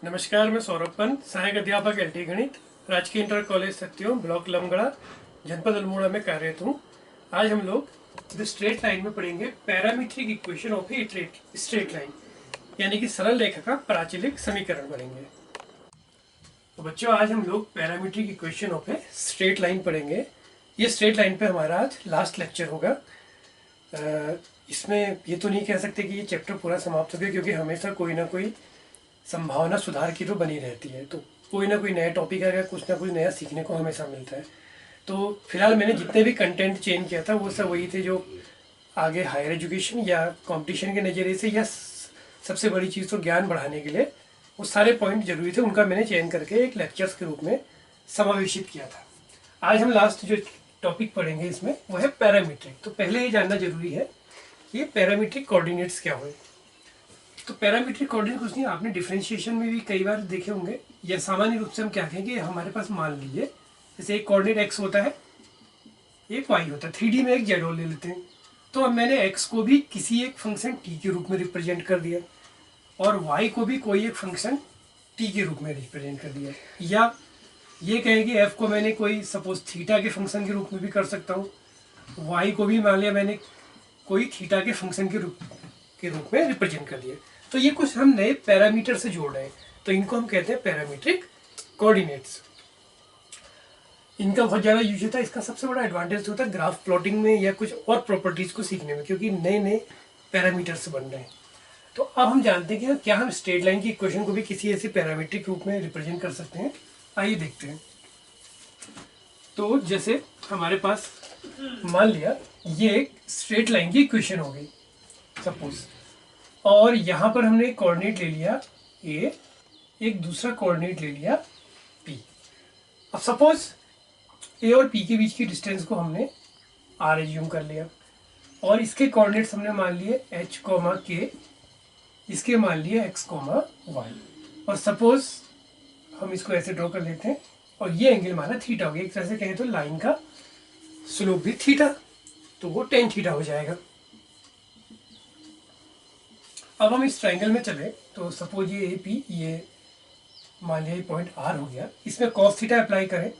नमस्कार, मैं सौरभ पंत, सहायक अध्यापक एलटी गणित, राजकीय इंटर कॉलेज सत्यों, ब्लॉक लमगड़ा, जनपद अल्मोड़ा में कार्यरत हूँ। आज हम लोग द स्ट्रेट लाइन में पढ़ेंगे parametric equation of a straight line, यानी कि सरल रेखा का प्राचलिक समीकरण पढ़ेंगे। तो बच्चों, आज हम लोग parametric equation of a straight line पढ़ेंगे। ये स्ट्रेट लाइन पे हमारा आज लास्ट लेक्चर होगा। इसमें ये तो नहीं कह सकते कि ये चैप्टर पूरा समाप्त हो गया, क्योंकि हमेशा कोई ना कोई संभावना सुधार की तो बनी रहती है। तो कोई ना कोई नया टॉपिक आएगा, कुछ ना कुछ नया सीखने को हमेशा मिलता है। तो फिलहाल मैंने जितने भी कंटेंट चेंज किया था वो सब वही थे जो आगे हायर एजुकेशन या कंपटीशन के नज़रिए से, या सबसे बड़ी चीज़ तो ज्ञान बढ़ाने के लिए वो सारे पॉइंट जरूरी थे, उनका मैंने चयन करके एक लेक्चर्स के रूप में समावेशित किया था। आज हम लास्ट जो टॉपिक पढ़ेंगे इसमें वो है पैरामीट्रिक। तो पहले ये जानना जरूरी है कि ये पैरामीट्रिक कोऑर्डिनेट्स क्या हुए। तो पैरामीट्रिक कोऑर्डिनेट कुछ नहीं, आपने डिफरेंशिएशन में भी कई बार देखे होंगे। या सामान्य रूप से हम क्या कहेंगे, हमारे पास मान लीजिए जैसे एक कोऑर्डिनेट एक्स होता है, एक वाई होता है, 3D में एक जेड ले लेते हैं। तो अब मैंने एक्स को भी किसी एक फंक्शन टी के रूप में रिप्रेजेंट कर दिया और वाई को भी कोई एक फंक्शन टी के रूप में रिप्रेजेंट कर दिया। या ये कहें कि एफ को मैंने कोई सपोज थीटा के फंक्शन के रूप में भी कर सकता हूँ, वाई को भी मान लिया मैंने कोई थीटा के फंक्शन के रूप में रिप्रेजेंट कर दिया। तो ये कुछ हम नए पैरामीटर से जोड़ रहे हैं, तो इनको हम कहते हैं पैरामीट्रिक कोऑर्डिनेट्स। इनका बहुत ज़्यादा यूज होता है। इसका सबसे बड़ा एडवांटेज होता है ग्राफ प्लॉटिंग में या कुछ और प्रॉपर्टीज़ को सीखने में, क्योंकि नए नए पैरामीटर्स बन रहे हैं। तो अब हम जानते हैं कि क्या हम स्ट्रेट लाइन की इक्वेशन को भी किसी ऐसे पैरामीट्रिक रूप में रिप्रेजेंट कर सकते हैं। आइए देखते हैं। तो जैसे हमारे पास मान लिया ये एक स्ट्रेट लाइन की इक्वेशन हो गई सपोज, और यहाँ पर हमने एक कोऑर्डिनेट ले लिया ए, एक दूसरा कोऑर्डिनेट ले लिया पी। अब सपोज ए और पी के बीच की डिस्टेंस को हमने आर एज्यूम कर लिया, और इसके कोऑर्डिनेट्स हमने मान लिए एच कोमा के, इसके मान लिए एक्स कोमा वाई। और सपोज हम इसको ऐसे ड्रॉ कर लेते हैं, और ये एंगल माना थीटा हो गया। एक तरह से कहें तो लाइन का स्लोप भी थीटा, तो वो टेन थीटा हो जाएगा। अब हम इस ट्राइंगल में चले तो सपोज ये ए पी, ये मान लिया पॉइंट आर हो गया, इसमें कॉस थीटा अप्लाई करें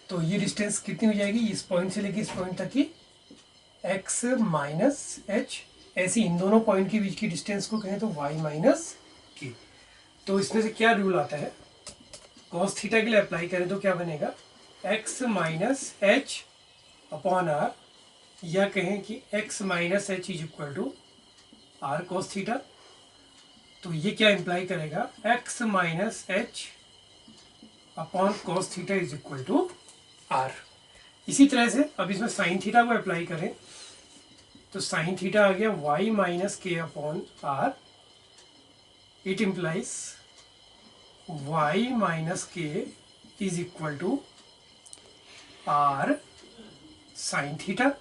तो ये डिस्टेंस कितनी हो जाएगी, इस पॉइंट से लेके इस पॉइंट तक की एक्स माइनस एच। ऐसी इन दोनों पॉइंट के बीच की डिस्टेंस को कहें तो वाई माइनस के। तो इसमें से क्या रूल आता है, कॉस थीटा के लिए अप्लाई करें तो क्या बनेगा, x minus H upon r, या कहें कि x minus h is equal to r cos theta. तो ये क्या इंप्लाई करेगा, x minus H upon cos theta is equal to r. इसी तरह से अब इसमें साइन थीटा को अप्लाई करें तो साइन थीटा आ गया वाई माइनस के upon R. It implies Y minus K is equal to R sine theta.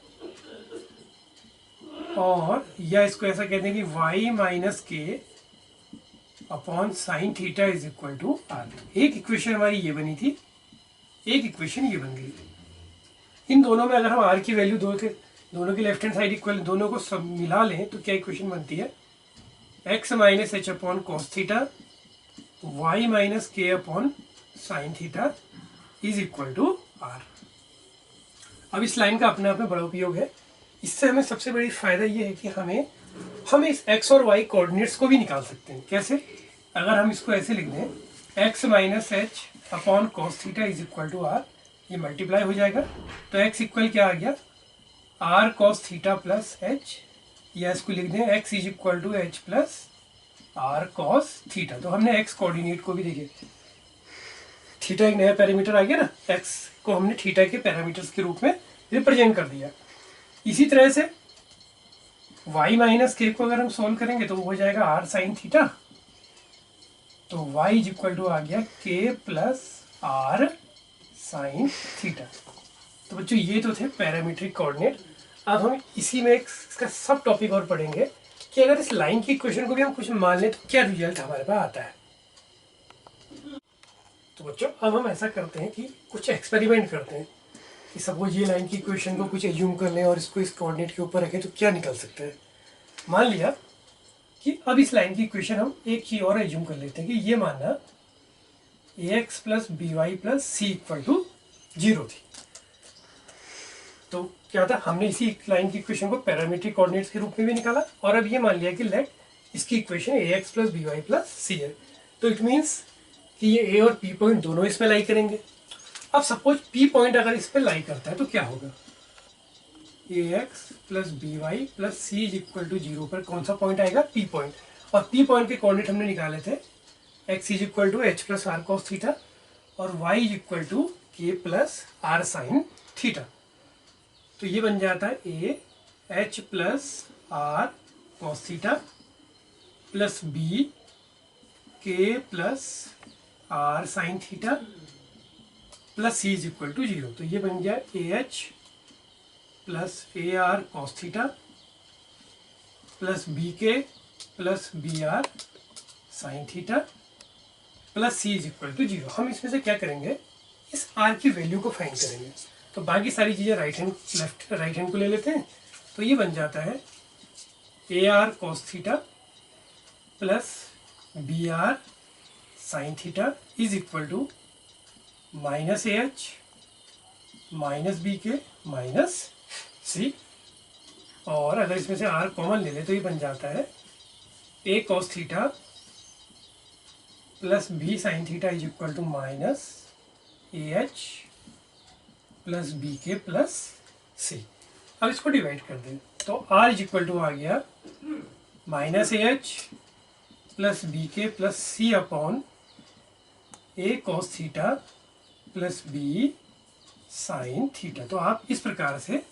और या इसको ऐसा कहते हैं कि y माइनस के upon sine theta is equal to R. एक इक्वेशन हमारी ये बनी थी, एक इक्वेशन ये बन गई। इन दोनों में अगर हम r की वैल्यू दोनों की लेफ्ट हैंड साइड इक्वल, दोनों को सब मिला लें तो क्या इक्वेशन बनती है, x minus H upon cos theta Y minus के upon sine theta is equal to R. अब इस लाइन का अपने आप में बड़ा उपयोग है। इससे हमें सबसे बड़ी फायदा ये है कि हम इस x और y कोऑर्डिनेट्स को भी निकाल सकते हैं। कैसे, अगर हम इसको ऐसे लिख दें x minus H upon cos theta is equal to r, ये मल्टीप्लाई हो जाएगा तो x इक्वल क्या आ गया, r cos theta plus h, या इसको लिख दें x is equal to H plus are cos theta. तो हमने x कोऑर्डिनेट को भी देखे, थीटा एक नया पैरामीटर आ गया ना, x को हमने थीटा के पैरामीटर्स के रूप में रिप्रेजेंट कर दिया। इसी तरह से y माइनस के को अगर हम सोल्व करेंगे तो वो हो जाएगा r साइन थीटा। तो y इज इक्वल टू आ गया k plus r sign theta. तो बच्चों ये तो थे पैरामीट्रिक कोऑर्डिनेट। अब हम इसी में इसका सब टॉपिक और पढ़ेंगे कि अगर इस लाइन की इक्वेशन को भी हम कुछ मान लें तो क्या रिजल्ट हमारे पास आता है। तो बच्चों अब हम ऐसा करते हैं कि कुछ एक्सपेरिमेंट करते हैं कि सपोज ये लाइन की इक्वेशन को कुछ एज्यूम कर लें और इसको इस कोऑर्डिनेट के ऊपर रखें तो क्या निकल सकता है। मान लिया कि अब इस लाइन की इक्वेशन हम एक चीज और एज्यूम कर लेते हैं कि ये मानना ax plus B Y plus c equal to 0 थी। तो क्या था, हमने इसी लाइन की इक्वेशन को पैरामीट्रिक कोऑर्डिनेट्स के रूप में भी निकाला और अब ये मान लिया कि लेट इसकी equation ax plus B Y plus C है। तो इट मीन्स कि ये a और p पॉइंट दोनों इसमें लाई करेंगे। अब सपोज p पॉइंट अगर इस पर लाई करता है तो क्या होगा, ax plus B Y plus C is equal to 0 पर कौन सा पॉइंट आएगा, p पॉइंट। और p पॉइंट के कोऑर्डिनेट हमने निकाले थे x is equal to H plus are cos theta और y is equal to K plus R sine theta. तो ये बन जाता है A H plus are cos theta plus B के plus R sine theta plus C is equal to 0। तो ये बन गया A H plus A are cos theta plus B के plus B are sine theta plus C is equal to 0। हम इसमें से क्या करेंगे, इस आर की वैल्यू को फाइंड करेंगे। तो बाकी सारी चीज़ें राइट हैंड को ले लेते हैं। तो ये बन जाता है a are cos theta plus B are sine theta is equal to minus A h minus b k minus c. और अगर इसमें से आर कॉमन ले ले तो ये बन जाता है A cos theta plus B sine theta is equal to minus A H plus B के प्लस सी। अब इसको डिवाइड कर दें तो आर इज इक्वल टू आ गया minus A H plus B के plus C upon A cos theta plus B sine theta. तो आप इस प्रकार से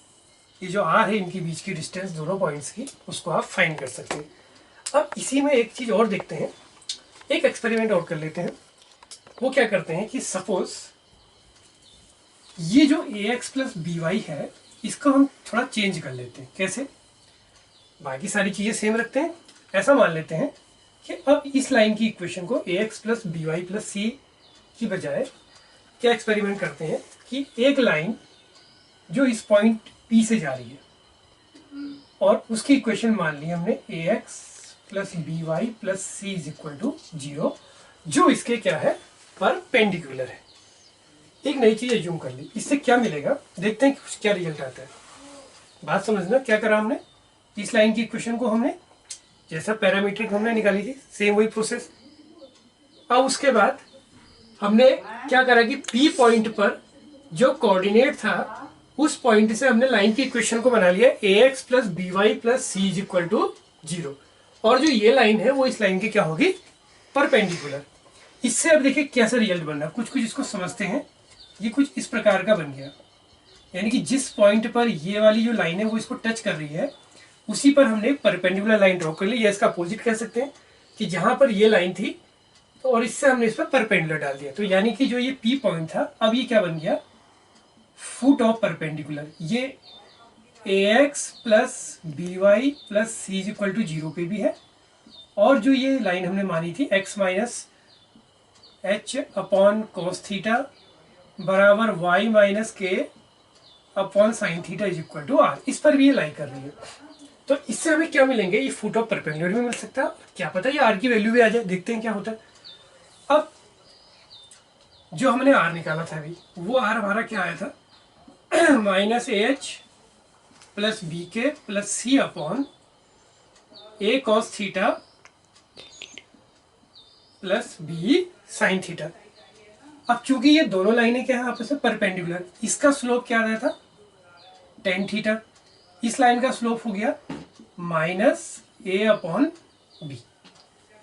ये जो आर है इनके बीच की डिस्टेंस दोनों पॉइंट्स की उसको आप फाइंड कर सकते हैं। अब इसी में एक चीज़ और देखते हैं, एक एक्सपेरिमेंट और कर लेते हैं। वो क्या करते हैं कि सपोज ये जो ए एक्स प्लस बी वाई है इसको हम थोड़ा चेंज कर लेते हैं। कैसे, बाकी सारी चीज़ें सेम रखते हैं, ऐसा मान लेते हैं कि अब इस लाइन की इक्वेशन को A X plus B Y plus C की बजाय क्या एक्सपेरिमेंट करते हैं कि एक लाइन जो इस पॉइंट पी से जा रही है और उसकी इक्वेशन मान ली हमने A X plus B Y plus C is equal to 0, जो इसके क्या है, परपेंडिकुलर है। एक नई चीज एज्यूम कर ली, इससे क्या मिलेगा देखते हैं कि क्या रिजल्ट आता है। बात समझना, क्या करा हमने, इस लाइन की इक्वेशन को हमने जैसा पैरामीट्रिक हमने निकाली थी सेम वही प्रोसेस। अब उसके बाद हमने क्या करा कि पी पॉइंट पर जो कोऑर्डिनेट था उस पॉइंट से हमने लाइन की इक्वेशन को बना लिया A X plus B Y plus C is equal to 0। और जो ये लाइन है वो इस लाइन की क्या होगी, परपेंडिकुलर। इससे अब देखिए कैसा रिजल्ट बन रहा है, कुछ कुछ इसको समझते हैं। ये कुछ इस प्रकार का बन गया, यानी कि जिस पॉइंट पर ये वाली जो लाइन है वो इसको टच कर रही है उसी पर हमने परपेंडिकुलर लाइन ड्रॉ कर ली, या इसका अपोजिट कह सकते हैं कि जहां पर ये लाइन थी तो और इससे हमने इस पर परपेंडिकुलर डाल दिया। तो यानी कि जो ये पी पॉइंट था अब ये क्या बन गया, फुट ऑफ परपेंडिकुलर। ये A X plus B Y plus C is equal to 0 पे भी है, और जो ये लाइन हमने मानी थी x minus H upon cos theta बराबर वाई माइनस के upon sine theta is equal to r, इस पर भी ये लाई कर रही है। तो इससे हमें क्या मिलेंगे, ये फुट ऑफ परपेंडिकुलर भी मिल सकता है, क्या पता ये आर की वैल्यू भी आ जाए, देखते हैं क्या होता है। अब जो हमने आर निकाला था अभी, वो आर हमारा क्या आया था, minus A H plus B के plus C upon A cos theta plus B sine theta. अब चूंकि ये दोनों लाइनें क्या है आपस में परपेंडिकुलर, इसका स्लोप क्या आ रहा था, टेन थीटा। इस लाइन का स्लोप हो गया माइनस ए अपॉन बी।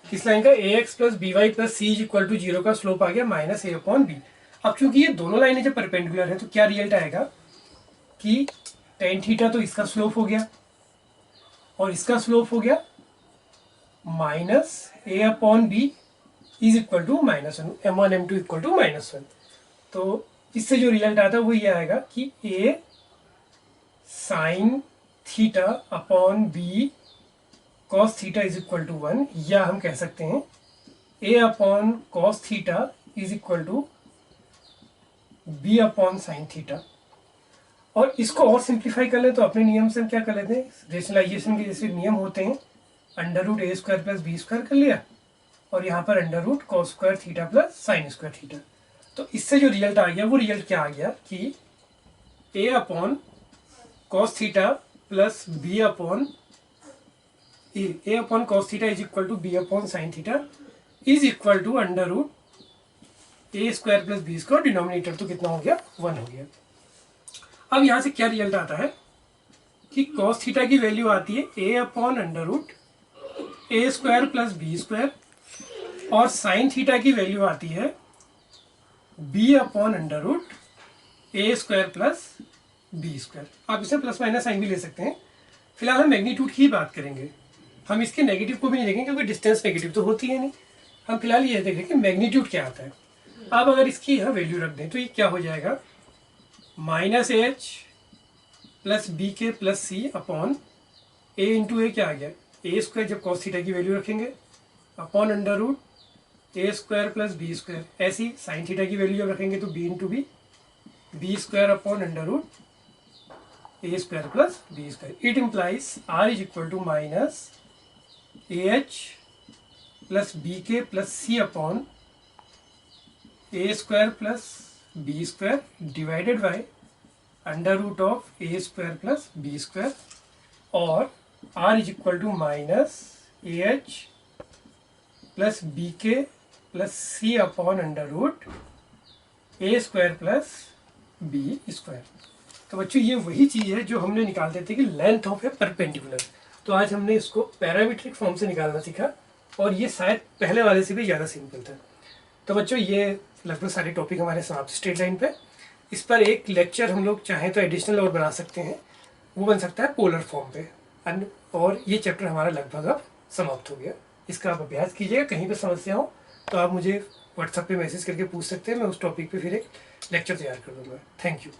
इस लाइन का A X plus B Y plus C is equal to 0 का स्लोप आ गया माइनस ए अपॉन बी। अब चूंकि ये दोनों लाइनें जब परपेंडिकुलर है तो क्या रिजल्ट आएगा कि टेन थीटा तो इसका स्लोप हो गया और इसका स्लोप हो गया minus A upon b is equal to -1, m1 m2 equal to -1। तो इससे जो रिजल्ट आता है वो ये आएगा कि A sine theta upon B cos theta is equal to 1, या हम कह सकते हैं A upon cos theta is equal to B upon sine theta. और इसको और सिंप्लीफाई कर ले तो अपने नियम से हम क्या कर लेते हैं, रेशनलाइजेशन के जैसे नियम होते हैं अंडर रूट ए स्क्वायर प्लस बी स्क्वायर कर लिया, और यहाँ पर under root cos square theta plus sine square theta. तो इससे जो रिजल्ट आ गया वो रिजल्ट क्या आ गया कि A upon cos theta plus B upon A upon cos theta is equal to B upon sine theta is equal to under root A square plus B square, denominator तो कितना हो गया 1 हो गया। अब यहाँ से क्या रिजल्ट आता है कि कॉस थीटा की वैल्यू आती है ए अपॉन अंडर रूट ए स्क्वायर प्लस बी स्क्वायर, और साइन थीटा की वैल्यू आती है बी अपॉन अंडर रूट ए स्क्वायर प्लस बी स्क्वायर। आप इसे प्लस माइनस साइन भी ले सकते हैं। फिलहाल हम मैग्नीट्यूड की बात करेंगे, हम इसके नेगेटिव को भी नहीं देखेंगे क्योंकि डिस्टेंस नेगेटिव तो होती है नहीं। हम फिलहाल ये देख रहे हैं कि मैग्नीट्यूड क्या आता है। आप अगर इसकी यहाँ वैल्यू रख दें तो ये क्या हो जाएगा, माइनस एच प्लस बी के plus C upon a into a क्या आ गया, ए स्क्वायर जब कॉस थीटा की वैल्यू रखेंगे अपॉन अंडर रूट ए स्क्वायर प्लस बी स्क्वायर। ऐसी साइन थीटा की वैल्यू जब रखेंगे तो b into b square upon under root A square plus B square. It implies r is equal to minus A H plus B के plus C upon A square plus B square divided by under root of A square plus B square, और R is equal to minus A H plus B के plus सी upon under root ए square plus B square. तो बच्चों ये वही चीज़ है जो हमने निकालते थे कि लेंथ ऑफ ए परपेंडिकुलर। तो आज हमने इसको पैरामीट्रिक फॉर्म से निकालना सीखा, और ये शायद पहले वाले से भी ज़्यादा सिंपल था। तो बच्चों ये लगभग सारे टॉपिक हमारे समाप्त स्ट्रेट लाइन पे। इस पर एक लेक्चर हम लोग चाहें तो एडिशनल और बना सकते हैं, वो बन सकता है पोलर फॉर्म पे। और ये चैप्टर हमारा लगभग अब समाप्त हो गया। इसका आप अभ्यास कीजिएगा। कहीं पर समस्या हो तो आप मुझे व्हाट्सएप पे मैसेज करके पूछ सकते हैं, मैं उस टॉपिक पे फिर एक लेक्चर तैयार कर दूँगा। Thank you.